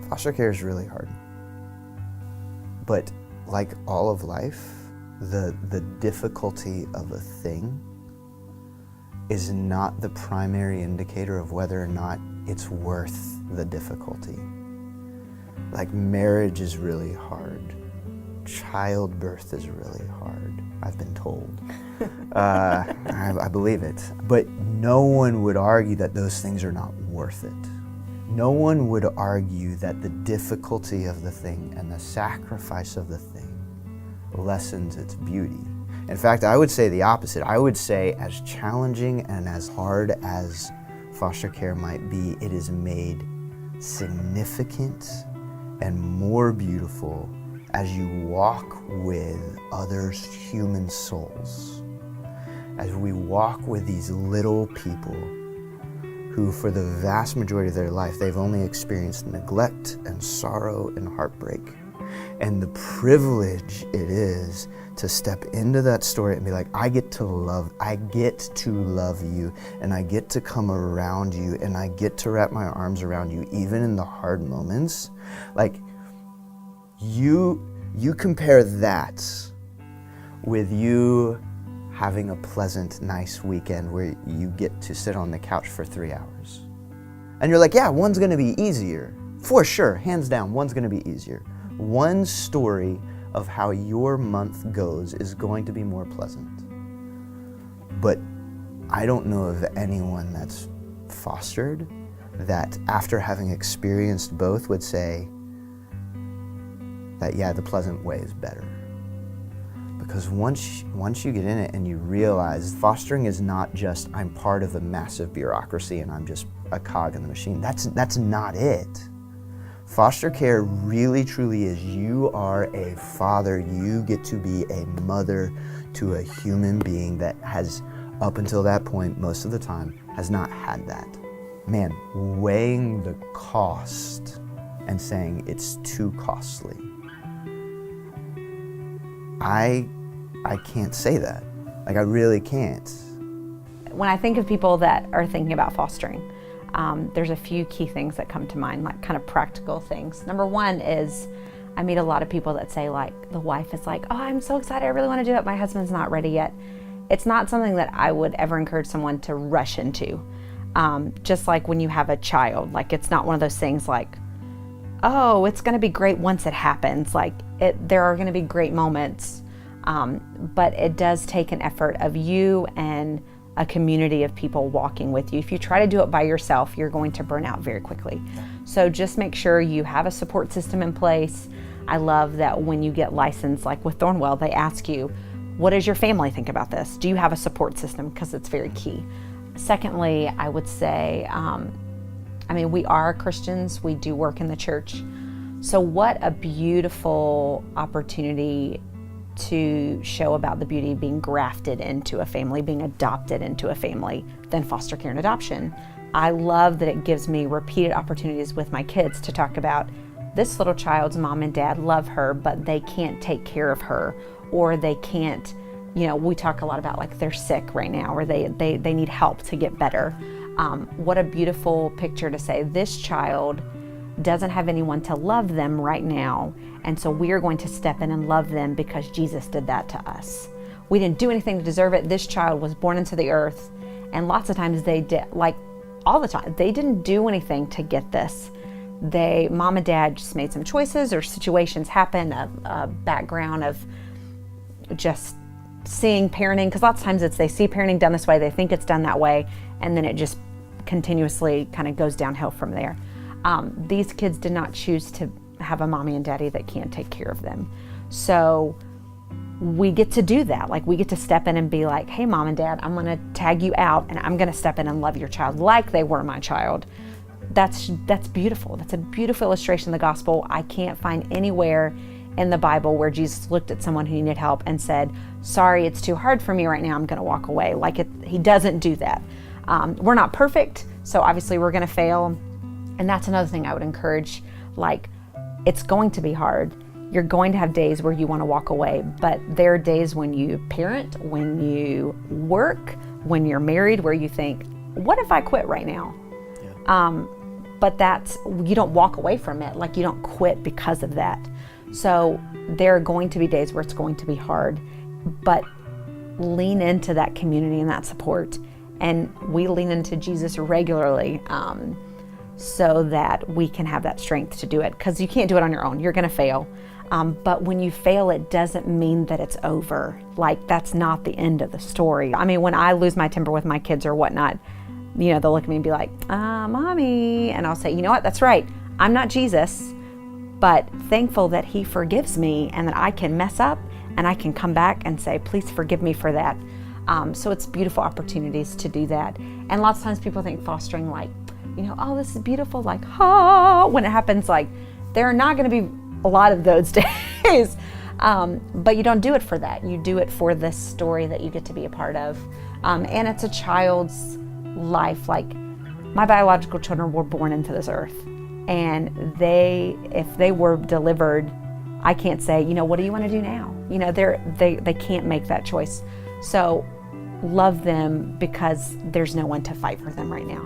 Foster care is really hard. But like all of life, the difficulty of a thing is not the primary indicator of whether or not it's worth the difficulty. Like marriage is really hard. Childbirth is really hard, I've been told. I believe it. But no one would argue that those things are not worth it. No one would argue that the difficulty of the thing and the sacrifice of the thing lessens its beauty. In fact, I would say the opposite. I would say as challenging and as hard as foster care might be, it is made significant and more beautiful as you walk with others' human souls. As we walk with these little people who for the vast majority of their life, they've only experienced neglect and sorrow and heartbreak. And the privilege it is to step into that story and be like, I get to love you, and I get to come around you, and I get to wrap my arms around you, even in the hard moments. Like, you compare that with you having a pleasant, nice weekend where you get to sit on the couch for 3 hours. And you're like, yeah, one's gonna be easier. For sure, hands down, one's gonna be easier. One story of how your month goes is going to be more pleasant. But I don't know of anyone that's fostered that after having experienced both would say that, yeah, the pleasant way is better. Because once you get in it and you realize fostering is not just I'm part of a massive bureaucracy and I'm just a cog in the machine. That's not it. Foster care really truly is you are a father, you get to be a mother to a human being that has, up until that point, most of the time, has not had that. Man, weighing the cost and saying it's too costly. I can't say that. Like, I really can't. When I think of people that are thinking about fostering, there's a few key things that come to mind, like kind of practical things. Number one is, I meet a lot of people that say, like, the wife is like, oh, I'm so excited, I really want to do it, my husband's not ready yet. It's not something that I would ever encourage someone to rush into. Just like when you have a child, like, it's not one of those things like, oh, it's going to be great once it happens. Like, there are going to be great moments, but it does take an effort of you and a community of people walking with you. If you try to do it by yourself, you're going to burn out very quickly. So just make sure you have a support system in place. I love that when you get licensed, like with Thornwell, they ask you, what does your family think about this? Do you have a support system? Because it's very key. Secondly, I would say, we are Christians, we do work in the church. So what a beautiful opportunity to show about the beauty of being grafted into a family, being adopted into a family, than foster care and adoption. I love that it gives me repeated opportunities with my kids to talk about this little child's mom and dad love her, but they can't take care of her, or they can't, we talk a lot about like they're sick right now, or they need help to get better. What a beautiful picture to say, this child doesn't have anyone to love them right now, and so we are going to step in and love them because Jesus did that to us. We didn't do anything to deserve it. This child was born into the earth, and lots of times they did, like all the time, they didn't do anything to get this. Mom and dad just made some choices, or situations happen, a background of just seeing parenting, because lots of times they see parenting done this way, they think it's done that way, and then it just continuously kind of goes downhill from there. These kids did not choose to have a mommy and daddy that can't take care of them. So we get to do that. Like, we get to step in and be like, hey, mom and dad, I'm gonna tag you out, and I'm gonna step in and love your child like they were my child. That's beautiful. That's a beautiful illustration of the gospel. I can't find anywhere in the Bible where Jesus looked at someone who needed help and said, sorry, it's too hard for me right now, I'm gonna walk away. He doesn't do that. We're not perfect, so obviously we're gonna fail. And that's another thing I would encourage, like, it's going to be hard. You're going to have days where you want to walk away, but there are days when you parent, when you work, when you're married, where you think, what if I quit right now? Yeah. but you don't walk away from it. Like, you don't quit because of that. So there are going to be days where it's going to be hard, but lean into that community and that support. And we lean into Jesus regularly, so that we can have that strength to do it, because you can't do it on your own. You're going to fail. But when you fail, it doesn't mean that it's over. Like, that's not the end of the story. I mean, when I lose my temper with my kids or whatnot, they'll look at me and be like, Mommy. And I'll say, you know what? That's right. I'm not Jesus, but thankful that he forgives me and that I can mess up and I can come back and say, please forgive me for that. So it's beautiful opportunities to do that. And lots of times people think fostering, like, oh, this is beautiful, like, when it happens, like, there are not going to be a lot of those days. But you don't do it for that. You do it for this story that you get to be a part of. And it's a child's life. Like, my biological children were born into this earth. And if they were delivered, I can't say, what do you want to do now? They can't make that choice. So love them, because there's no one to fight for them right now.